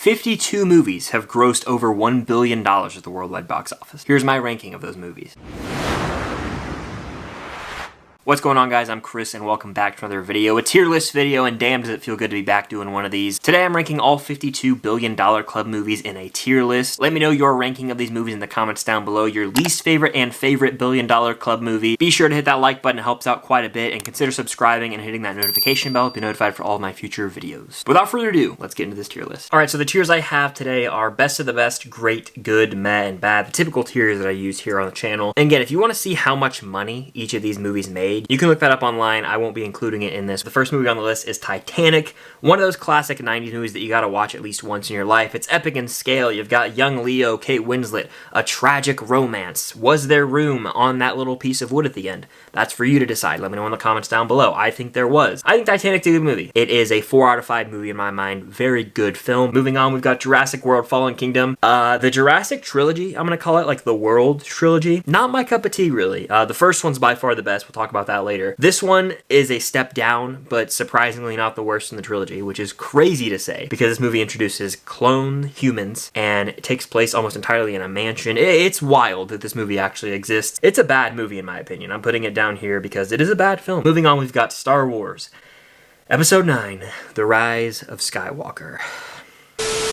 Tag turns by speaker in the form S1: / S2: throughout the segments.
S1: 52 movies have grossed over $1 billion at the worldwide box office. Here's my ranking of those movies. What's going on, guys? I'm Chris and welcome back to another video, a tier list video, and damn does it feel good to be back doing one of these. Today I'm ranking all 52 billion dollar club movies in a tier list. Let me know your ranking of these movies in the comments down below, your least favorite and favorite billion dollar club movie. Be sure to hit that like button, it helps out quite a bit, and consider subscribing and hitting that notification bell to be notified for all of my future videos. Without further ado, let's get into this tier list. Alright, so the tiers I have today are best of the best, great, good, meh, and bad, the typical tiers that I use here on the channel. And again, if you want to see how much money each of these movies made, you can look that up online. I won't be including it in this. The first movie on the list is Titanic, one of those classic 90s movies that you gotta watch at least once in your life. It's epic in scale. You've got young Leo, Kate Winslet, a tragic romance. Was there room on that little piece of wood at the end? That's for you to decide. Let me know in the comments down below. I think there was. I think Titanic's a good movie. It is a 4 out of 5 movie in my mind. Very good film. Moving on, we've got Jurassic World Fallen Kingdom. The Jurassic trilogy, I'm gonna call it like the World trilogy. Not my cup of tea, really. The first one's by far the best. We'll talk about that later. This one is a step down, but surprisingly not the worst in the trilogy, which is crazy to say because this movie introduces clone humans and it takes place almost entirely in a mansion. It's wild that this movie actually exists. It's a bad movie in my opinion. I'm putting it down here because it is a bad film. Moving on, we've got Star Wars Episode 9, The Rise of Skywalker.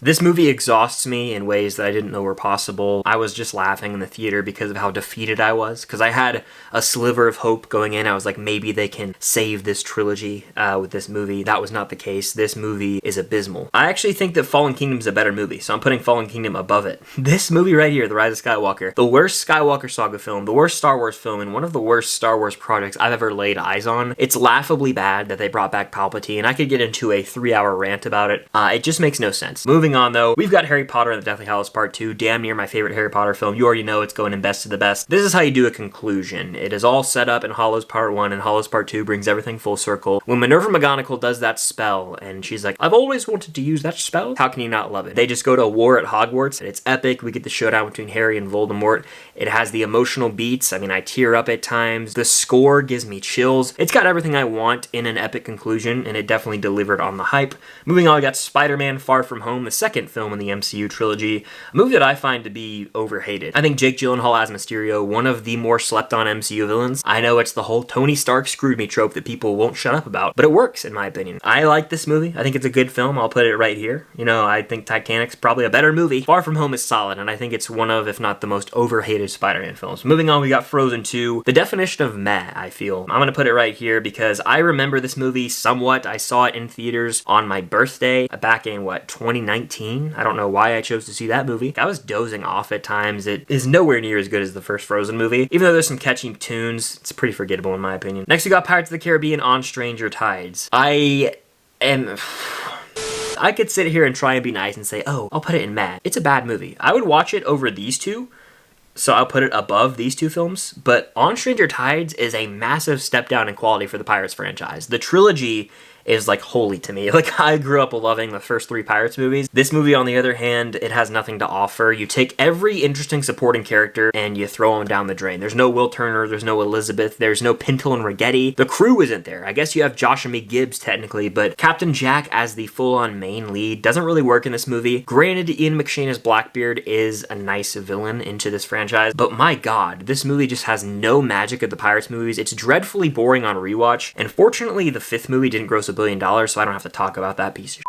S1: This movie exhausts me in ways that I didn't know were possible. I was just laughing in the theater because of how defeated I was, because I had a sliver of hope going in. I was like, maybe they can save this trilogy with this movie. That was not the case. This movie is abysmal. I actually think that Fallen Kingdom is a better movie, so I'm putting Fallen Kingdom above it. This movie right here, The Rise of Skywalker, the worst Skywalker saga film, the worst Star Wars film, and one of the worst Star Wars projects I've ever laid eyes on. It's laughably bad that they brought back Palpatine. I could get into a 3-hour rant about it. It just makes no sense. Moving on though, we've got Harry Potter and the Deathly Hallows Part 2, damn near my favorite Harry Potter film. You already know it's going in best of the best. This is how you do a conclusion. It is all set up in Hallows Part 1 and Hallows Part 2 brings everything full circle. When Minerva McGonagall does that spell and she's like, I've always wanted to use that spell, how can you not love it? They just go to war at Hogwarts and it's epic. We get the showdown between Harry and Voldemort. It has the emotional beats. I mean, I tear up at times. The score gives me chills. It's got everything I want in an epic conclusion and it definitely delivered on the hype. Moving on, we got Spider-Man Far From Home, the second film in the MCU trilogy, a movie that I find to be overhated. I think Jake Gyllenhaal as Mysterio, one of the more slept on MCU villains. I know it's the whole Tony Stark screwed me trope that people won't shut up about, but it works in my opinion. I like this movie. I think it's a good film. I'll put it right here. You know, I think Titanic's probably a better movie. Far From Home is solid, and I think it's one of, if not the most overhated Spider-Man films. Moving on, we got Frozen 2. The definition of meh, I feel. I'm gonna put it right here because I remember this movie somewhat. I saw it in theaters on my birthday back in, what, 2019? I don't know why I chose to see that movie. I was dozing off at times. It is nowhere near as good as the first Frozen movie. Even though there's some catchy tunes, it's pretty forgettable in my opinion. Next we got Pirates of the Caribbean on Stranger Tides. I could sit here and try and be nice and say, oh, I'll put it in meh. It's a bad movie. I would watch it over these two, so I'll put it above these two films, but On Stranger Tides is a massive step down in quality for the Pirates franchise. The trilogy is like holy to me. Like, I grew up loving the first 3 Pirates movies. This movie, on the other hand, it has nothing to offer. You take every interesting supporting character and you throw them down the drain. There's no Will Turner, there's no Elizabeth, there's no Pintel and Ragetti. The crew isn't there. I guess you have Josh and Gibbs technically, but Captain Jack as the full-on main lead doesn't really work in this movie. Granted, Ian McShane as Blackbeard is a nice villain into this franchise, but my god, this movie just has no magic of the Pirates movies. It's dreadfully boring on rewatch, and fortunately, the 5th movie didn't gross $1 billion, so I don't have to talk about that piece of shit.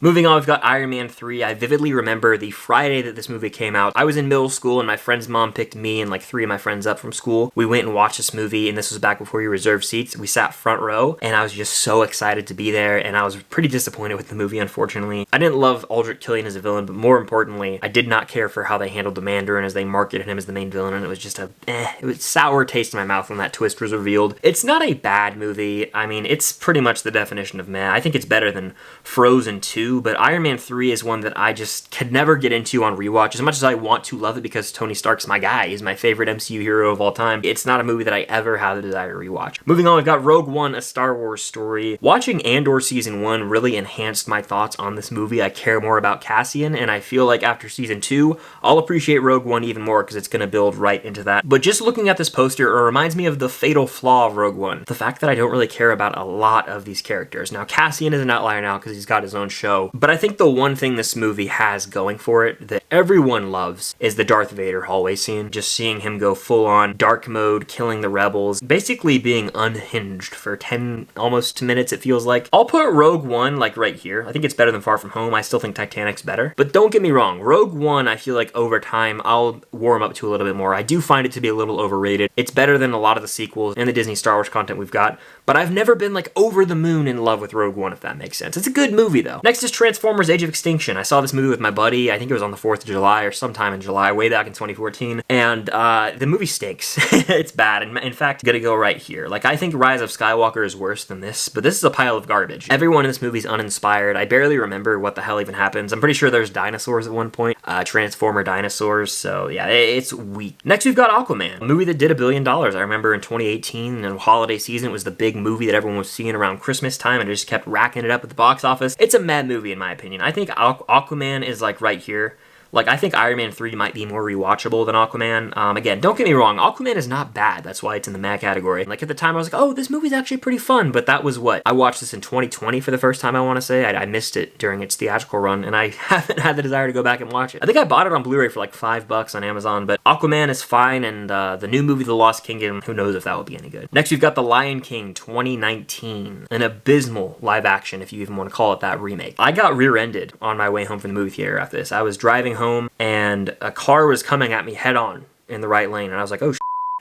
S1: Moving on, we've got Iron Man 3. I vividly remember the Friday that this movie came out. I was in middle school and my friend's mom picked me and like 3 of my friends up from school. We went and watched this movie, and this was back before you reserved seats. We sat front row and I was just so excited to be there, and I was pretty disappointed with the movie, unfortunately. I didn't love Aldrich Killian as a villain, but more importantly, I did not care for how they handled the Mandarin as they marketed him as the main villain, and it was just it was sour taste in my mouth when that twist was revealed. It's not a bad movie. I mean, it's pretty much the definition of meh. I think it's better than Frozen 2, but Iron Man 3 is one that I just could never get into on rewatch. As much as I want to love it because Tony Stark's my guy, he's my favorite MCU hero of all time, it's not a movie that I ever have the desire to rewatch. Moving on, we've got Rogue One, A Star Wars Story. Watching Andor Season 1 really enhanced my thoughts on this movie. I care more about Cassian, and I feel like after Season 2, I'll appreciate Rogue One even more because it's going to build right into that. But just looking at this poster, it reminds me of the fatal flaw of Rogue One. The fact that I don't really care about a lot of these characters. Now, Cassian is an outlier now because he's got his own show, low. But I think the one thing this movie has going for it that everyone loves is the Darth Vader hallway scene. Just seeing him go full on dark mode, killing the rebels, basically being unhinged for 10 almost minutes it feels like. I'll put Rogue One like right here. I think it's better than Far From Home. I still think Titanic's better. But don't get me wrong, Rogue One I feel like over time I'll warm up to a little bit more. I do find it to be a little overrated. It's better than a lot of the sequels and the Disney Star Wars content we've got, but I've never been like over the moon in love with Rogue One, if that makes sense. It's a good movie though. Next is Transformers Age of Extinction. I saw this movie with my buddy. I think it was on the 4th of July or sometime in July, way back in 2014. And the movie stinks. It's bad. And in fact, gonna go right here. Like, I think Rise of Skywalker is worse than this, but this is a pile of garbage. Everyone in this movie is uninspired. I barely remember what the hell even happens. I'm pretty sure there's dinosaurs at one point. Transformer dinosaurs. So yeah, it's weak. Next, we've got Aquaman, a movie that did $1 billion. I remember in 2018, and holiday season, it was the big movie that everyone was seeing around Christmas time, and it just kept racking it up at the box office. It's a mad movie in my opinion. I think Aquaman is like right here. Like, I think Iron Man 3 might be more rewatchable than Aquaman. Again, don't get me wrong, Aquaman is not bad. That's why it's in the mad category. Like, at the time, I was like, oh, this movie's actually pretty fun. But that was what? I watched this in 2020 for the first time, I want to say. I missed it during its theatrical run, and I haven't had the desire to go back and watch it. I think I bought it on Blu-ray for like $5 on Amazon, but Aquaman is fine, and the new movie, The Lost Kingdom, who knows if that will be any good. Next, we've got The Lion King 2019, an abysmal live action, if you even want to call it that, remake. I got rear-ended on my way home from the movie theater after this. I was driving home, and a car was coming at me head on in the right lane, and I was like, oh,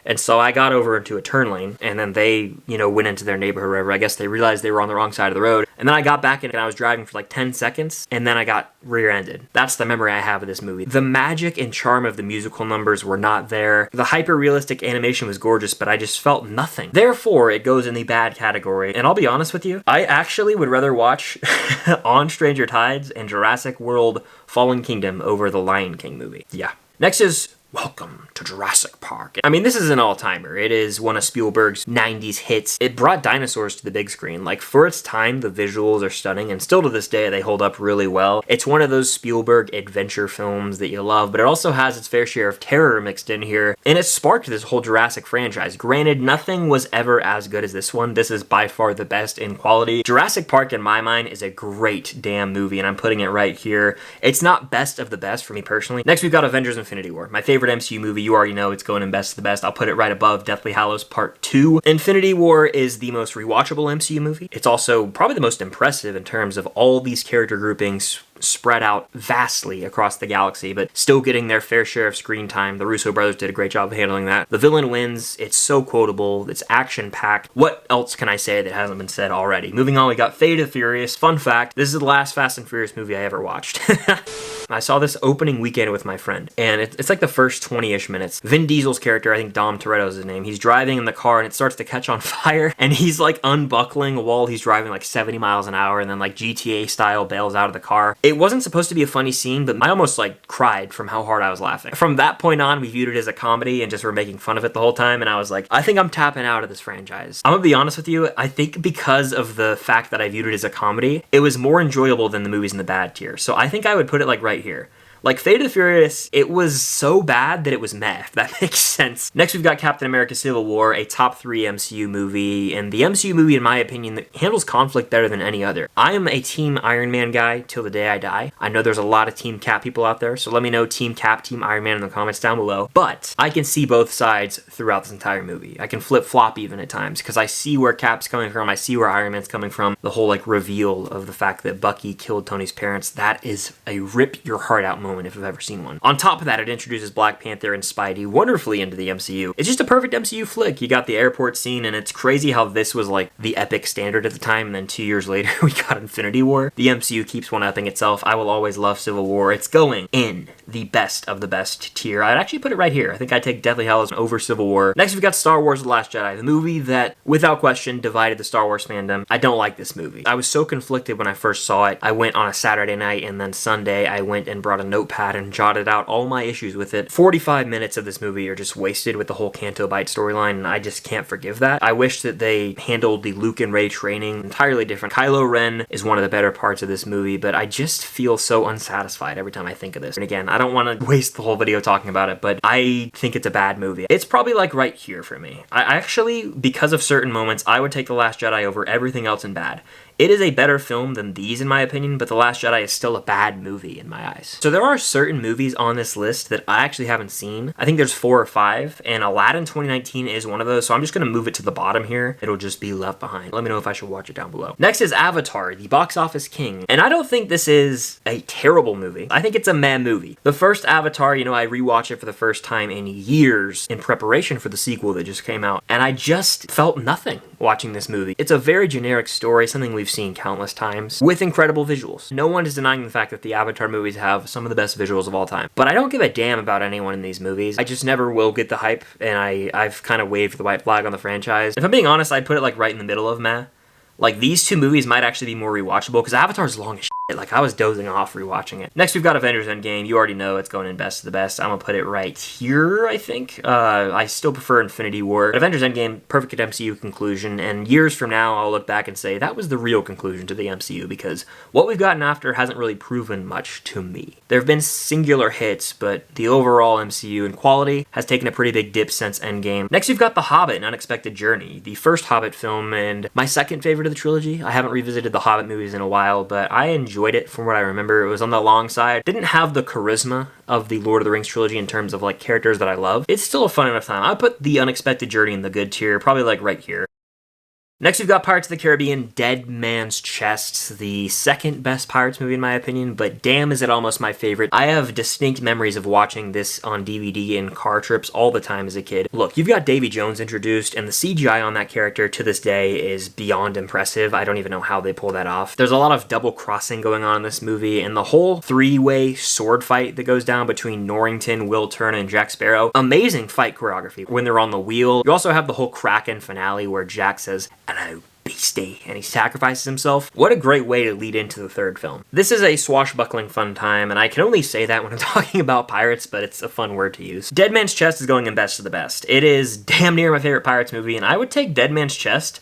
S1: and so I got over into a turn lane, and then they, went into their neighborhood or whatever. I guess they realized they were on the wrong side of the road. And then I got back in, and I was driving for like 10 seconds, and then I got rear-ended. That's the memory I have of this movie. The magic and charm of the musical numbers were not there. The hyper-realistic animation was gorgeous, but I just felt nothing. Therefore, it goes in the bad category. And I'll be honest with you, I actually would rather watch On Stranger Tides and Jurassic World Fallen Kingdom over the Lion King movie. Yeah. Next is Welcome to Jurassic Park. I mean, this is an all-timer. It is one of Spielberg's 90s hits. It brought dinosaurs to the big screen. Like, for its time, the visuals are stunning, and still to this day, they hold up really well. It's one of those Spielberg adventure films that you love, but it also has its fair share of terror mixed in here, and it sparked this whole Jurassic franchise. Granted, nothing was ever as good as this one. This is by far the best in quality. Jurassic Park, in my mind, is a great damn movie, and I'm putting it right here. It's not best of the best for me personally. Next, we've got Avengers Infinity War. My favorite MCU movie. You already know it's going in best of the best. I'll put it right above Deathly Hallows Part 2. Infinity War is the most rewatchable MCU movie. It's also probably the most impressive in terms of all these character groupings spread out vastly across the galaxy, but still getting their fair share of screen time. The Russo brothers did a great job of handling that. The villain wins. It's so quotable. It's action-packed. What else can I say that hasn't been said already? Moving on, we got Fate of the Furious. Fun fact, this is the last Fast and Furious movie I ever watched. I saw this opening weekend with my friend, and it's like the first 20-ish minutes. Vin Diesel's character, I think Dom Toretto is his name, he's driving in the car and it starts to catch on fire, and he's like unbuckling while he's driving like 70 miles an hour, and then like GTA style bails out of the car. It wasn't supposed to be a funny scene, but I almost like cried from how hard I was laughing. From that point on, we viewed it as a comedy and just were making fun of it the whole time, and I was like, I think I'm tapping out of this franchise. I'm gonna be honest with you, I think because of the fact that I viewed it as a comedy, it was more enjoyable than the movies in the bad tier. So I think I would put it like right here. Like, Fate of the Furious, it was so bad that it was meh, if that makes sense. Next, we've got Captain America Civil War, a top 3 MCU movie, and the MCU movie, in my opinion, that handles conflict better than any other. I am a Team Iron Man guy till the day I die. I know there's a lot of Team Cap people out there, so let me know Team Cap, Team Iron Man in the comments down below. But I can see both sides throughout this entire movie. I can flip-flop even at times, because I see where Cap's coming from, I see where Iron Man's coming from. The whole, like, reveal of the fact that Bucky killed Tony's parents, that is a rip-your-heart-out moment if I've ever seen one. On top of that, it introduces Black Panther and Spidey wonderfully into the MCU. It's just a perfect MCU flick. You got the airport scene, and it's crazy how this was like the epic standard at the time, and then 2 years later, we got Infinity War. The MCU keeps one-upping itself. I will always love Civil War. It's going in the best of the best tier. I'd actually put it right here. I think I'd take Deathly Hallows over Civil War. Next, we've got Star Wars The Last Jedi, the movie that, without question, divided the Star Wars fandom. I don't like this movie. I was so conflicted when I first saw it. I went on a Saturday night, and then Sunday, I went and brought a notepad and jotted out all my issues with it. 45 minutes of this movie are just wasted with the whole Canto Bight storyline, and I just can't forgive that. I wish that they handled the Luke and Rey training entirely different. Kylo Ren is one of the better parts of this movie, but I just feel so unsatisfied every time I think of this. And again, I don't want to waste the whole video talking about it, but I think it's a bad movie. It's probably like right here for me. I actually, because of certain moments, I would take The Last Jedi over everything else in bad. It is a better film than these in my opinion, but The Last Jedi is still a bad movie in my eyes. So there are certain movies on this list that I actually haven't seen. I think there's 4 or 5, and Aladdin 2019 is one of those, so I'm just gonna move it to the bottom here. It'll just be left behind. Let me know if I should watch it down below. Next is Avatar, the box office king, and I don't think this is a terrible movie. I think it's a meh movie. The first Avatar, you know, I rewatched it for the first time in years in preparation for the sequel that just came out, and I just felt nothing watching this movie. It's a very generic story, something we've seen countless times, with incredible visuals. No one is denying the fact that the Avatar movies have some of the best visuals of all time, but I don't give a damn about anyone in these movies. I just never will get the hype, and I've kind of waved the white flag on the franchise. If I'm being honest, I'd put it like right in the middle of meh. Like, these two movies might actually be more rewatchable, because Avatar's long as shit. Like, I was dozing off rewatching it. Next, we've got Avengers Endgame. You already know it's going in best of the best. I'm gonna put it right here, I think. I still prefer Infinity War. But Avengers Endgame, perfect MCU conclusion, and years from now, I'll look back and say that was the real conclusion to the MCU, because what we've gotten after hasn't really proven much to me. There have been singular hits, but the overall MCU in quality has taken a pretty big dip since Endgame. Next, we've got The Hobbit, An Unexpected Journey, the first Hobbit film, and my second favorite of the trilogy. I haven't revisited the Hobbit movies in a while, but I enjoyed it from what I remember. It was on the long side. Didn't have the charisma of the Lord of the Rings trilogy in terms of like characters that I love. It's still a fun enough time. I put The Unexpected Journey in the good tier, probably like right here. Next, we've got Pirates of the Caribbean, Dead Man's Chest, the second best Pirates movie in my opinion, but damn is it almost my favorite. I have distinct memories of watching this on DVD in car trips all the time as a kid. Look, you've got Davy Jones introduced, and the CGI on that character to this day is beyond impressive. I don't even know how they pull that off. There's a lot of double crossing going on in this movie, and the whole three-way sword fight that goes down between Norrington, Will Turner, and Jack Sparrow, amazing fight choreography when they're on the wheel. You also have the whole Kraken finale where Jack says, "Hello, beastie," and he sacrifices himself. What a great way to lead into the third film. This is a swashbuckling fun time, and I can only say that when I'm talking about pirates, but it's a fun word to use. Dead Man's Chest is going in best of the best. It is damn near my favorite Pirates movie, and I would take Dead Man's Chest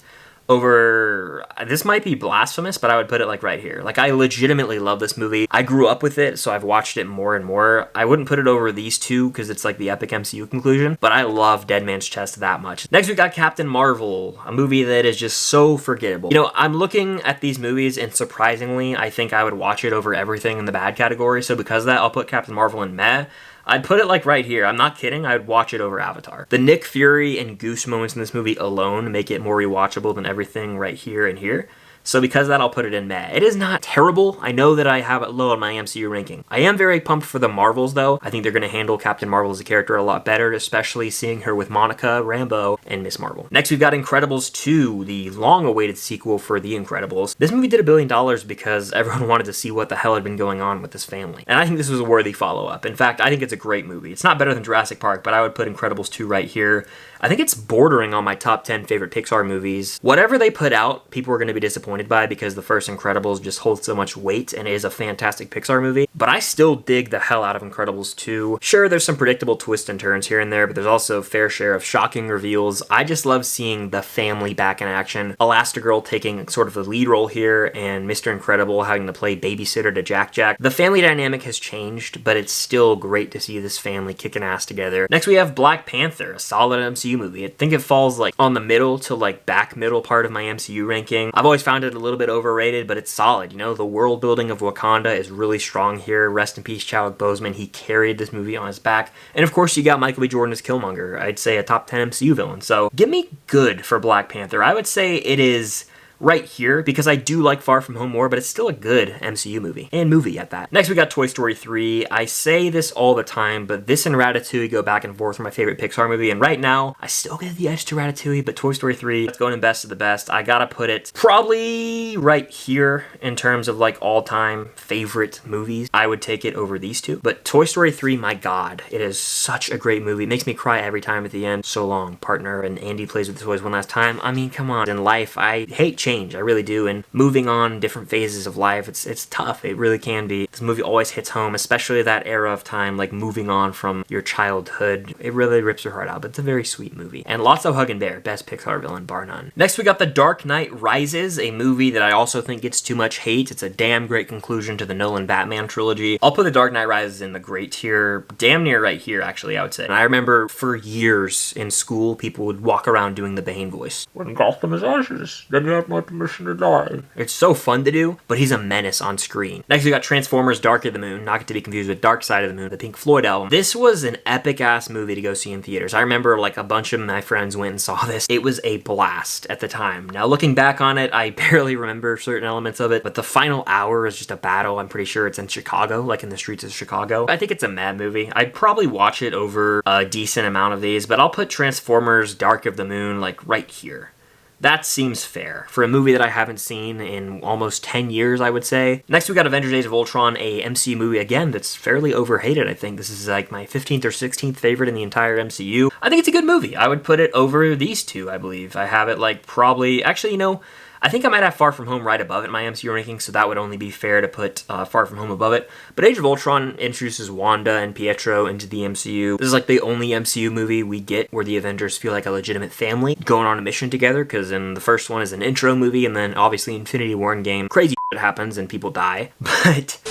S1: over, this might be blasphemous, but I would put it like right here. Like, I legitimately love this movie. I grew up with it, so I've watched it more and more. I wouldn't put it over these two because it's like the epic MCU conclusion, but I love Dead Man's Chest that much. Next, we got Captain Marvel, a movie that is just so forgettable. You know, I'm looking at these movies, and surprisingly, I think I would watch it over everything in the bad category, so because of that, I'll put Captain Marvel in meh. I'd put it like right here. I'm not kidding. I'd watch it over Avatar. The Nick Fury and Goose moments in this movie alone make it more rewatchable than everything right here and here. So because of that, I'll put it in meh. It is not terrible. I know that I have it low on my MCU ranking. I am very pumped for the Marvels, though. I think they're going to handle Captain Marvel as a character a lot better, especially seeing her with Monica Rambeau and Miss Marvel. Next, we've got Incredibles 2, the long-awaited sequel for The Incredibles. This movie did $1 billion because everyone wanted to see what the hell had been going on with this family. And I think this was a worthy follow-up. In fact, I think it's a great movie. It's not better than Jurassic Park, but I would put Incredibles 2 right here. I think it's bordering on my top 10 favorite Pixar movies. Whatever they put out, people are going to be disappointed by because the first Incredibles just holds so much weight and is a fantastic Pixar movie. But I still dig the hell out of Incredibles 2. Sure, there's some predictable twists and turns here and there, but there's also a fair share of shocking reveals. I just love seeing the family back in action. Elastigirl taking sort of the lead role here, and Mr. Incredible having to play babysitter to Jack Jack. The family dynamic has changed, but it's still great to see this family kicking ass together. Next, we have Black Panther, a solid MCU movie. I think it falls like on the middle to like back middle part of my MCU ranking. I've always found it a little bit overrated, but it's solid. You know, the world building of Wakanda is really strong here. Rest in peace, Chadwick Boseman. He carried this movie on his back. And of course, you got Michael B. Jordan as Killmonger. I'd say a top 10 MCU villain. So give me good for Black Panther. I would say it is right here because I do like Far From Home more, but it's still a good MCU movie, and movie at that. Next, we got Toy Story 3. I say this all the time, but this and Ratatouille go back and forth for my favorite Pixar movie, and right now, I still give the edge to Ratatouille, but Toy Story 3, it's going in best of the best. I gotta put it probably right here in terms of like all-time favorite movies. I would take it over these two, but Toy Story 3, my god, it is such a great movie. It makes me cry every time at the end. So long, partner, and Andy plays with the toys one last time. I mean, come on. In life, I hate change. I really do, and moving on different phases of life, it's tough. It really can be. This movie always hits home, especially that era of time, like moving on from your childhood. It really rips your heart out, but it's a very sweet movie. And Lotso Huggin' Bear, best Pixar villain, bar none. Next, we got The Dark Knight Rises, a movie that I also think gets too much hate. It's a damn great conclusion to the Nolan Batman trilogy. I'll put The Dark Knight Rises in the great tier, damn near right here, actually, I would say. And I remember for years in school, people would walk around doing the Bane voice. When Gotham is ashes, then you have my mission to die. It's so fun to do, but he's a menace on screen. Next, we got Transformers Dark of the Moon, not to be confused with Dark Side of the Moon, the Pink Floyd album. This was an epic-ass movie to go see in theaters. I remember like a bunch of my friends went and saw this. It was a blast at the time. Now, looking back on it, I barely remember certain elements of it, but the final hour is just a battle. I'm pretty sure it's in Chicago, like in the streets of Chicago. I think it's a mad movie. I'd probably watch it over a decent amount of these, but I'll put Transformers Dark of the Moon like right here. That seems fair for a movie that I haven't seen in almost 10 years, I would say. Next, we got Avengers Age of Ultron, a MCU movie, again, that's fairly overhated, I think. This is like my 15th or 16th favorite in the entire MCU. I think it's a good movie. I would put it over these two, I believe. I have it like probably, actually, you know, I think I might have Far From Home right above it in my MCU ranking, so that would only be fair to put Far From Home above it. But Age of Ultron introduces Wanda and Pietro into the MCU. This is like the only MCU movie we get where the Avengers feel like a legitimate family going on a mission together, because in the first one is an intro movie, and then obviously Infinity War Endgame, crazy shit happens and people die. But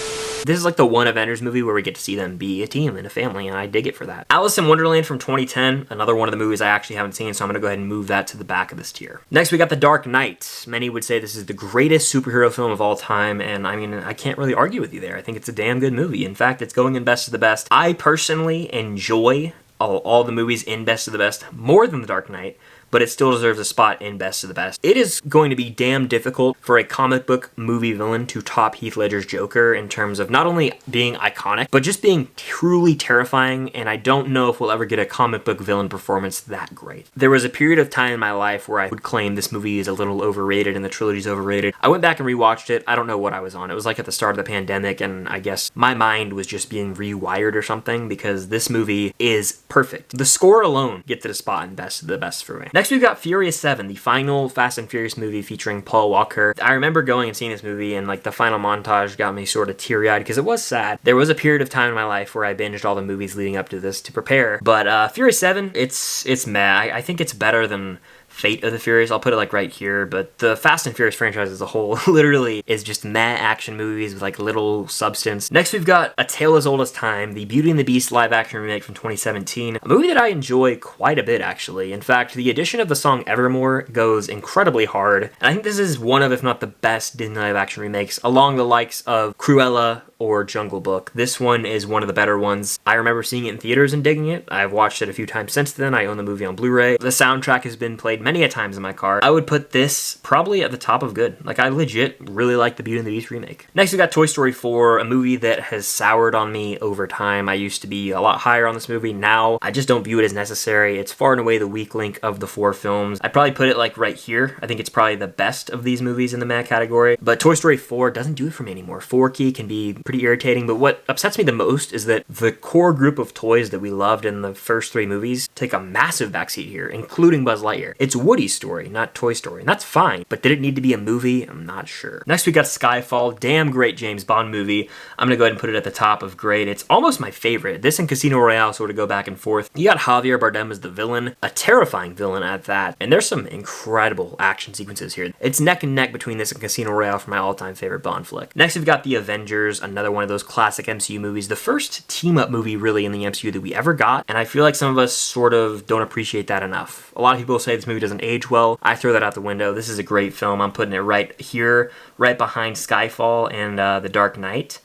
S1: this is like the one Avengers movie where we get to see them be a team and a family, and I dig it for that. Alice in Wonderland from 2010, another one of the movies I actually haven't seen, so I'm going to go ahead and move that to the back of this tier. Next, we got The Dark Knight. Many would say this is the greatest superhero film of all time, and I mean, I can't really argue with you there. I think it's a damn good movie. In fact, it's going in best of the best. I personally enjoy all the movies in best of the best more than The Dark Knight, but it still deserves a spot in best of the best. It is going to be damn difficult for a comic book movie villain to top Heath Ledger's Joker in terms of not only being iconic, but just being truly terrifying, and I don't know if we'll ever get a comic book villain performance that great. There was a period of time in my life where I would claim this movie is a little overrated and the trilogy's overrated. I went back and rewatched it. I don't know what I was on. It was like at the start of the pandemic, and I guess my mind was just being rewired or something, because this movie is perfect. The score alone gets it a spot in best of the best for me. Next, we've got Furious 7, the final Fast and Furious movie featuring Paul Walker. I remember going and seeing this movie, and like the final montage got me sort of teary-eyed because it was sad. There was a period of time in my life where I binged all the movies leading up to this to prepare, but Furious 7, it's meh. I think it's better than Fate of the Furious. I'll put it like right here, but the Fast and Furious franchise as a whole literally is just meh action movies with like little substance. Next, we've got A Tale as Old as Time, the Beauty and the Beast live action remake from 2017, a movie that I enjoy quite a bit actually. In fact, the addition of the song Evermore goes incredibly hard, and I think this is one of, if not the best Disney live action remakes, along the likes of Cruella or Jungle Book. This one is one of the better ones. I remember seeing it in theaters and digging it. I've watched it a few times since then. I own the movie on Blu-ray. The soundtrack has been played many a times in my car. I would put this probably at the top of good. Like, I legit really like the Beauty and the Beast remake. Next, we got Toy Story 4, a movie that has soured on me over time. I used to be a lot higher on this movie. Now, I just don't view it as necessary. It's far and away the weak link of the 4 films. I'd probably put it like right here. I think it's probably the best of these movies in the meh category. But Toy Story 4 doesn't do it for me anymore. 4-key can be pretty irritating, but what upsets me the most is that the core group of toys that we loved in the first 3 movies take a massive backseat here, including Buzz Lightyear. It's Woody's story, not Toy Story, and that's fine, but did it need to be a movie? I'm not sure. Next, we got Skyfall, damn great James Bond movie. I'm gonna go ahead and put it at the top of great. It's almost my favorite. This and Casino Royale sort of go back and forth. You got Javier Bardem as the villain, a terrifying villain at that, and there's some incredible action sequences here. It's neck and neck between this and Casino Royale for my all-time favorite Bond flick. Next, we've got The Avengers, another one of those classic MCU movies, the first team-up movie really in the MCU that we ever got, and I feel like some of us sort of don't appreciate that enough. A lot of people say this movie doesn't age well. I throw that out the window. This is a great film. I'm putting it right here, right behind Skyfall and The Dark Knight.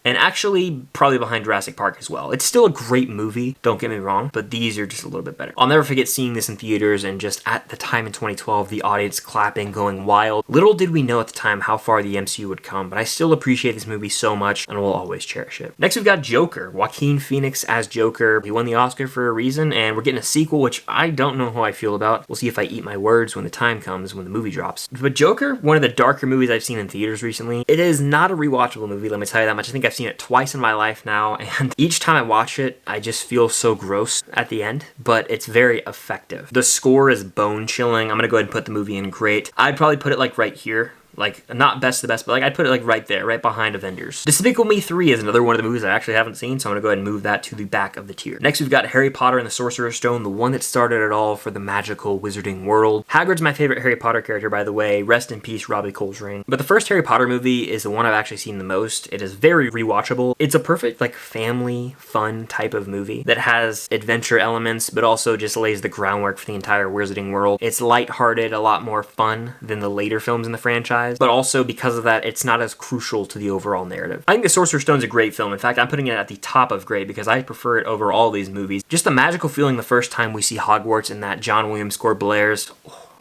S1: And actually, probably behind Jurassic Park as well. It's still a great movie, don't get me wrong, but these are just a little bit better. I'll never forget seeing this in theaters and just at the time in 2012, the audience clapping, going wild. Little did we know at the time how far the MCU would come, but I still appreciate this movie so much and will always cherish it. Next, we've got Joker. Joaquin Phoenix as Joker. He won the Oscar for a reason, and we're getting a sequel, which I don't know how I feel about. We'll see if I eat my words when the time comes, when the movie drops. But Joker, one of the darker movies I've seen in theaters recently. It is not a rewatchable movie, let me tell you that much. I think I've seen it twice in my life now, and each time I watch it, I just feel so gross at the end, but it's very effective. The score is bone-chilling. I'm gonna go ahead and put the movie in great. I'd probably put it like right here, Like, not best to best, but like I'd put it like right there, right behind Avengers. Despicable Me 3 is another one of the movies I actually haven't seen, so I'm gonna go ahead and move that to the back of the tier. Next, we've got Harry Potter and the Sorcerer's Stone, the one that started it all for the magical wizarding world. Hagrid's my favorite Harry Potter character, by the way. Rest in peace, Robbie Coltrane. But the first Harry Potter movie is the one I've actually seen the most. It is very rewatchable. It's a perfect, like, family fun type of movie that has adventure elements, but also just lays the groundwork for the entire wizarding world. It's lighthearted, a lot more fun than the later films in the franchise, but also because of that, it's not as crucial to the overall narrative. I think The Sorcerer's Stone's a great film. In fact, I'm putting it at the top of great because I prefer it over all these movies. Just the magical feeling the first time we see Hogwarts and that John Williams score blares.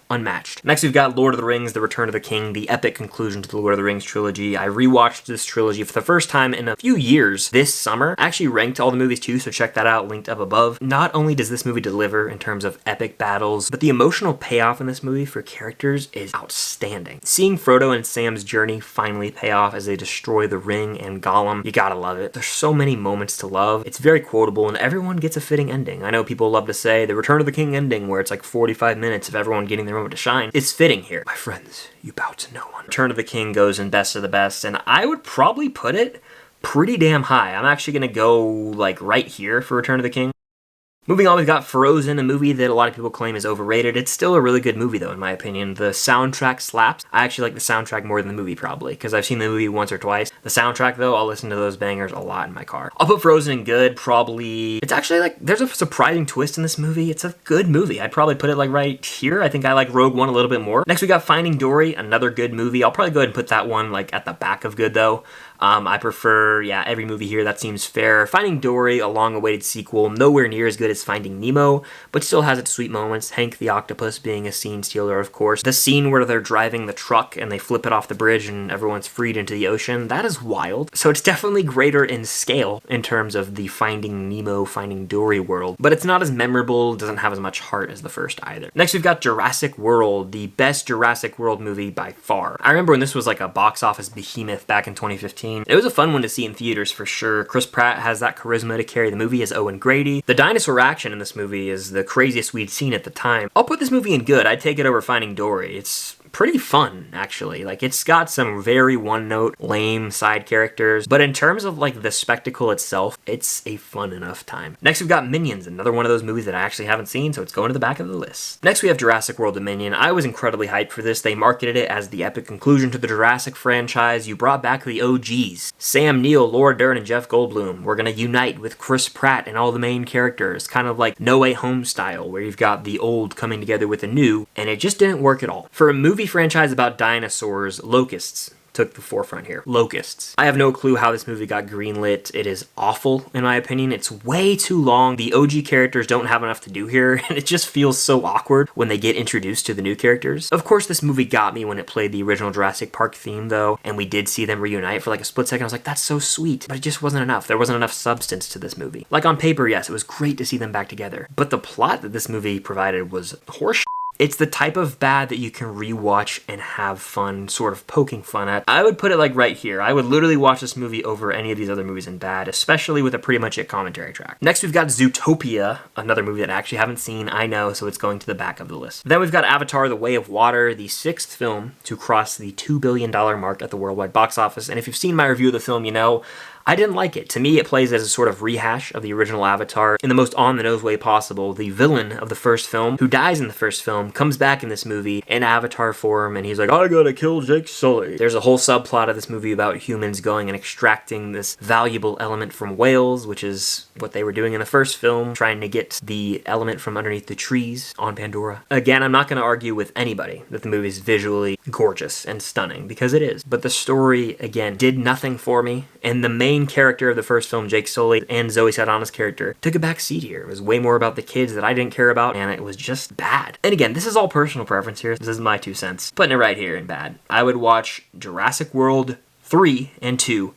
S1: Unmatched. Next, we've got Lord of the Rings, The Return of the King, the epic conclusion to the Lord of the Rings trilogy. I rewatched this trilogy for the first time in a few years this summer. I actually ranked all the movies too, so check that out, linked up above. Not only does this movie deliver in terms of epic battles, but the emotional payoff in this movie for characters is outstanding. Seeing Frodo and Sam's journey finally pay off as they destroy the ring and Gollum, you gotta love it. There's so many moments to love. It's very quotable, and everyone gets a fitting ending. I know people love to say the Return of the King ending, where it's like 45 minutes of everyone getting their moment to shine. It's fitting here. My friends, you bow to no one. Return of the King goes in best of the best, and I would probably put it pretty damn high. I'm actually gonna go like right here for Return of the King. Moving on, we've got Frozen, a movie that a lot of people claim is overrated. It's still a really good movie, though, in my opinion. The soundtrack slaps. I actually like the soundtrack more than the movie, probably, because I've seen the movie once or twice. The soundtrack, though, I'll listen to those bangers a lot in my car. I'll put Frozen in good, probably. It's actually, like, there's a surprising twist in this movie. It's a good movie. I'd probably put it, like, right here. I think I like Rogue One a little bit more. Next, we got Finding Dory, another good movie. I'll probably go ahead and put that one, like, at the back of good, though. I prefer, every movie here, that seems fair. Finding Dory, a long-awaited sequel, nowhere near as good as Finding Nemo, but still has its sweet moments. Hank the octopus being a scene stealer, of course. The scene where they're driving the truck and they flip it off the bridge and everyone's freed into the ocean, that is wild. So it's definitely greater in scale in terms of the Finding Nemo, Finding Dory world, but it's not as memorable, doesn't have as much heart as the first either. Next, we've got Jurassic World, the best Jurassic World movie by far. I remember when this was like a box office behemoth back in 2015. It was a fun one to see in theaters for sure. Chris Pratt has that charisma to carry the movie as Owen Grady. The dinosaur action in this movie is the craziest we'd seen at the time. I'll put this movie in good. I'd take it over Finding Dory. It's pretty fun, actually. Like, it's got some very one-note, lame side characters, but in terms of, like, the spectacle itself, it's a fun enough time. Next, we've got Minions, another one of those movies that I actually haven't seen, so it's going to the back of the list. Next, we have Jurassic World Dominion. I was incredibly hyped for this. They marketed it as the epic conclusion to the Jurassic franchise. You brought back the OGs. Sam Neill, Laura Dern, and Jeff Goldblum. We're gonna unite with Chris Pratt and all the main characters, kind of like No Way Home style, where you've got the old coming together with the new, and it just didn't work at all. For a movie franchise about dinosaurs, locusts took the forefront here. Locusts. I have no clue how this movie got greenlit. It is awful, in my opinion. It's way too long. The OG characters don't have enough to do here, and it just feels so awkward when they get introduced to the new characters. Of course, this movie got me when it played the original Jurassic Park theme, though, and we did see them reunite for like a split second. I was like, that's so sweet, but it just wasn't enough. There wasn't enough substance to this movie. Like, on paper, yes, it was great to see them back together, but the plot that this movie provided was horseshit. It's the type of bad that you can rewatch and have fun, sort of poking fun at. I would put it like right here. I would literally watch this movie over any of these other movies in bad, especially with a Pretty Much It commentary track. Next, we've got Zootopia, another movie that I actually haven't seen, I know, so it's going to the back of the list. Then we've got Avatar: The Way of Water, the 6th film to cross the $2 billion mark at the worldwide box office. And if you've seen my review of the film, you know I didn't like it. To me, it plays as a sort of rehash of the original Avatar in the most on-the-nose way possible. The villain of the first film, who dies in the first film, comes back in this movie in Avatar form, and he's like, I gotta kill Jake Sully. There's a whole subplot of this movie about humans going and extracting this valuable element from whales, which is what they were doing in the first film, trying to get the element from underneath the trees on Pandora. Again, I'm not gonna argue with anybody that the movie is visually gorgeous and stunning, because it is. But the story, again, did nothing for me, and the main character of the first film, Jake Sully, and Zoe Saldana's character, took a back seat here. It was way more about the kids that I didn't care about, and it was just bad. And again, this is all personal preference here. This is my 2 cents. Putting it right here in bad. I would watch Jurassic World 3 and 2,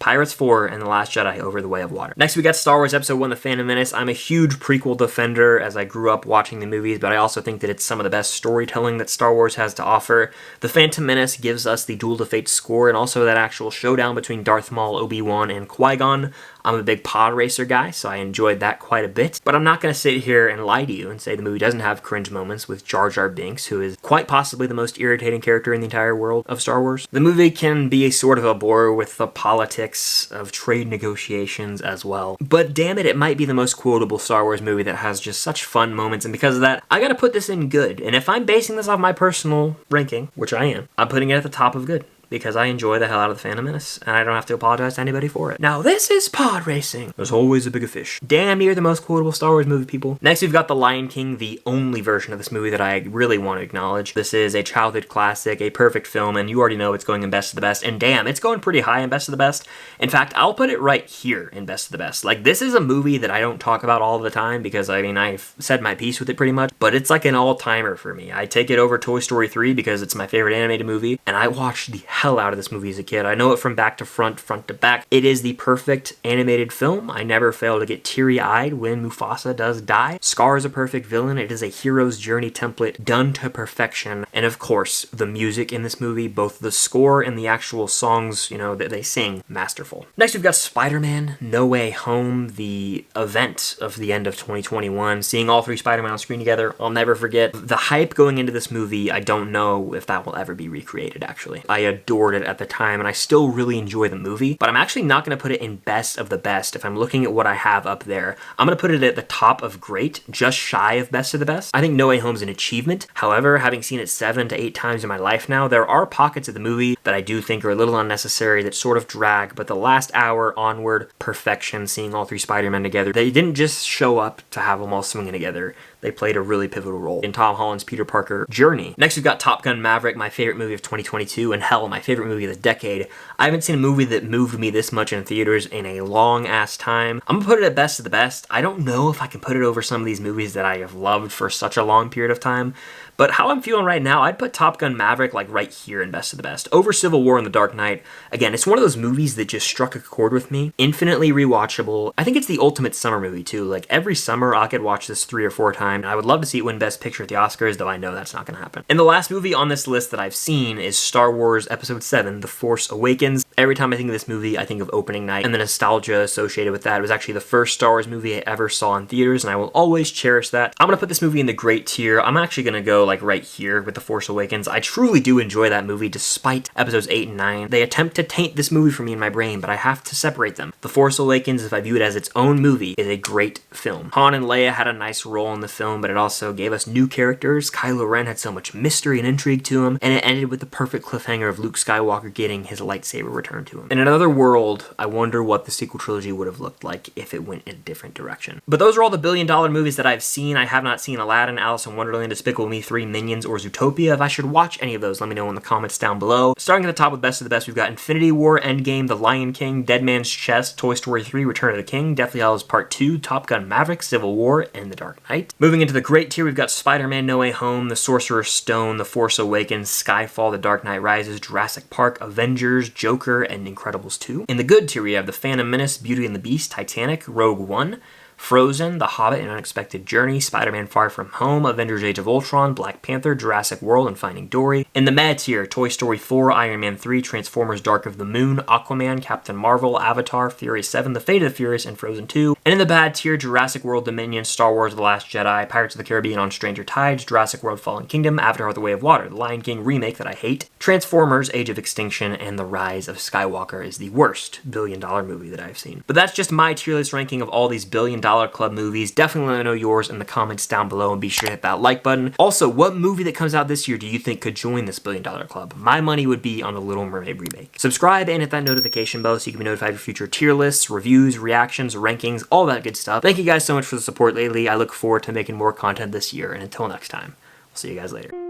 S1: Pirates 4 and The Last Jedi Over the Way of Water. Next, we got Star Wars Episode 1, The Phantom Menace. I'm a huge prequel defender as I grew up watching the movies, but I also think that it's some of the best storytelling that Star Wars has to offer. The Phantom Menace gives us the Duel of Fates score and also that actual showdown between Darth Maul, Obi-Wan, and Qui-Gon. I'm a big pod racer guy, so I enjoyed that quite a bit. But I'm not going to sit here and lie to you and say the movie doesn't have cringe moments with Jar Jar Binks, who is quite possibly the most irritating character in the entire world of Star Wars. The movie can be a sort of a bore with the politics of trade negotiations as well. But damn it, it might be the most quotable Star Wars movie that has just such fun moments, and because of that, I gotta put this in good. And if I'm basing this off my personal ranking, which I am, I'm putting it at the top of good, because I enjoy the hell out of The Phantom Menace, and I don't have to apologize to anybody for it. Now, this is pod racing. There's always a bigger fish. Damn near the most quotable Star Wars movie, people. Next, we've got The Lion King, the only version of this movie that I really want to acknowledge. This is a childhood classic, a perfect film, and you already know it's going in Best of the Best, and damn, it's going pretty high in Best of the Best. In fact, I'll put it right here in Best of the Best. Like, this is a movie that I don't talk about all the time, because, I mean, I've said my piece with it pretty much, but it's like an all-timer for me. I take it over Toy Story 3 because it's my favorite animated movie, and I watched the hell out of this movie as a kid. I know it from back to front, front to back. It is the perfect animated film. I never fail to get teary-eyed when Mufasa does die. Scar is a perfect villain. It is a hero's journey template done to perfection. And of course, the music in this movie, both the score and the actual songs, you know, that they sing, masterful. Next, we've got Spider-Man No Way Home, the event of the end of 2021. Seeing all three Spider-Man on screen together, I'll never forget. The hype going into this movie, I don't know if that will ever be recreated, actually. I adored it at the time, and I still really enjoy the movie, but I'm actually not going to put it in best of the best. If I'm looking at what I have up there, I'm going to put it at the top of great, just shy of best of the best. I think No Way Home's an achievement. However, having seen it 7 to 8 times in my life now, there are pockets of the movie that I do think are a little unnecessary, that sort of drag, but the last hour onward, perfection, seeing all three Spider-Men together. They didn't just show up to have them all swinging together. They played a really pivotal role in Tom Holland's Peter Parker journey. Next, we've got Top Gun Maverick, my favorite movie of 2022, and hell, my favorite movie of the decade. I haven't seen a movie that moved me this much in theaters in a long-ass time. I'm gonna put it at best of the best. I don't know if I can put it over some of these movies that I have loved for such a long period of time, but how I'm feeling right now, I'd put Top Gun Maverick like right here in best of the best. Over Civil War and The Dark Knight. Again, it's one of those movies that just struck a chord with me. Infinitely rewatchable. I think it's the ultimate summer movie too. Like every summer I could watch this 3 or 4 times. I would love to see it win Best Picture at the Oscars, though I know that's not gonna happen. And the last movie on this list that I've seen is Star Wars Episode 7, The Force Awakens. Every time I think of this movie, I think of opening night and the nostalgia associated with that. It was actually the first Star Wars movie I ever saw in theaters, and I will always cherish that. I'm gonna put this movie in the great tier. I'm actually gonna go like right here with The Force Awakens. I truly do enjoy that movie despite episodes 8 and 9. They attempt to taint this movie for me in my brain, but I have to separate them. The Force Awakens, if I view it as its own movie, is a great film. Han and Leia had a nice role in the film, but it also gave us new characters. Kylo Ren had so much mystery and intrigue to him, and it ended with the perfect cliffhanger of Luke Skywalker getting his lightsaber returned to him. In another world, I wonder what the sequel trilogy would have looked like if it went in a different direction. But those are all the billion-dollar movies that I've seen. I have not seen Aladdin, Alice in Wonderland, Despicable Me 3, Minions, or Zootopia. If I should watch any of those, let me know in the comments down below. Starting at the top with best of the best, we've got Infinity War, Endgame, The Lion King, Dead Man's Chest, Toy Story 3, Return of the King, Deathly Hallows Part 2, Top Gun Maverick, Civil War, and The Dark Knight. Moving into the great tier, we've got Spider-Man No Way Home, The Sorcerer's Stone, The Force Awakens, Skyfall, The Dark Knight Rises, Jurassic Park, Avengers, Joker, and Incredibles 2. In the good tier, we have The Phantom Menace, Beauty and the Beast, Titanic, Rogue One, Frozen, The Hobbit, An Unexpected Journey, Spider-Man Far From Home, Avengers Age of Ultron, Black Panther, Jurassic World, and Finding Dory. In the mad tier, Toy Story 4, Iron Man 3, Transformers Dark of the Moon, Aquaman, Captain Marvel, Avatar, Furious 7, The Fate of the Furious, and Frozen 2. And in the bad tier, Jurassic World Dominion, Star Wars The Last Jedi, Pirates of the Caribbean on Stranger Tides, Jurassic World Fallen Kingdom, Avatar The Way of Water, The Lion King remake that I hate, Transformers Age of Extinction, and The Rise of Skywalker is the worst billion-dollar movie that I've seen. But that's just my tier list ranking of all these billion-dollar club movies. Definitely let me know yours in the comments down below, and be sure to hit that like button. Also, what movie that comes out this year do you think could join this billion-dollar club? My money would be on The Little Mermaid remake. Subscribe and hit that notification bell so you can be notified of future tier lists, reviews, reactions, rankings, all that good stuff. Thank you guys so much for the support lately. I look forward to making more content this year, and until next time, I'll see you guys later.